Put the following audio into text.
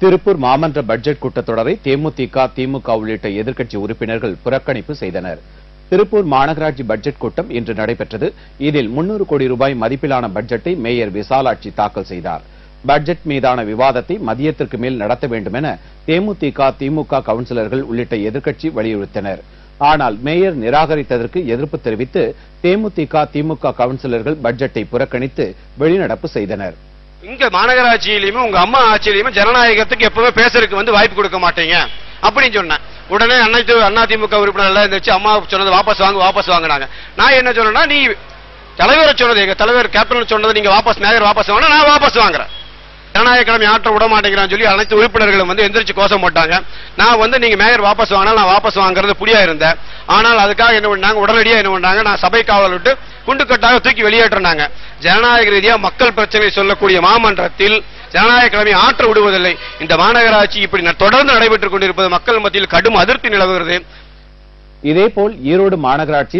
திருப்பூர் மாமன்ற பட்ஜெட் கூட்டத்தொடரை தேமுதிக, திமுக உள்ளிட்ட எதிர்க்கட்சி உறுப்பினர்கள் புறக்கணிப்பு செய்தனர். திருப்பூர் மாநகராட்சி பட்ஜெட் கூட்டம் இன்று நடைபெற்றது. இதில் 300 கோடி ரூபாய் மதிப்பிலான பட்ஜெட்டை மேயர் விசாலாட்சி தாக்கல் செய்தார். பட்ஜெட் மீதான விவாதத்தை மதியத்திற்கு மேல் நடத்த வேண்டும் என தேமுதிக, திமுக கவுன்சிலர்கள் உள்ளிட்ட எதிர்க்கட்சி வலியுறுத்தினர். ஆனால் மேயர் நிராகரித்ததற்கு எதிர்ப்பு தெரிவித்து தேமுதிக, திமுக கவுன்சிலர்கள் பட்ஜெட்டை புறக்கணித்து வெளிநடப்பு செய்தனர். இங்க மாநகராட்சியிலுமே உங்க அம்மா ஆட்சியிலுமே ஜனநாயகத்துக்கு எப்பவுமே பேசுறதுக்கு வாய்ப்பு கொடுக்க மாட்டீங்க அப்படின்னு சொன்னேன். உடனே அதிமுக உறுப்பினர் எல்லாம் இருந்துச்சு, அம்மா சொன்னது வாபஸ் வாங்கினாங்க. நான் என்ன சொன்னா, நீ தலைவரை சொன்னது, எங்க தலைவர் கேப்டன் சொன்னது நீங்க மேயர் வாபஸ் வாங்க, நான் வாபஸ் வாங்குறேன். ஜனநாயக கடமை ஆற்ற விட மாட்டேங்கிறான்னு சொல்லி அனைத்து உறுப்பினர்களும் எந்திரிச்சு கோஷம் போட்டாங்க. நான் நீங்க மேயர் வாபஸ் வாங்கினா நான் வாபஸ் வாங்குறது புடியா இருந்தேன். ஆனால் அதுக்காக என்ன பண்ணாங்க, உடனடியா என்ன பண்ணாங்க, நான் சபை காவல் விட்டு குண்டுக்கட்டாக தூக்கி வெளியேற்றினாங்க. ஜனநாயக ரீதியா மக்கள் பிரச்சனை சொல்லக்கூடிய மாமன்றத்தில் ஜனநாயக கடமை ஆற்ற விடுவதில்லை. இந்த மாநகராட்சி இப்படி தொடர்ந்து நடைபெற்றுக் கொண்டிருப்பது மக்கள் மத்தியில் கடும் அதிருப்தி நிலவுகிறது. இதேபோல் ஈரோடு மாநகராட்சியில்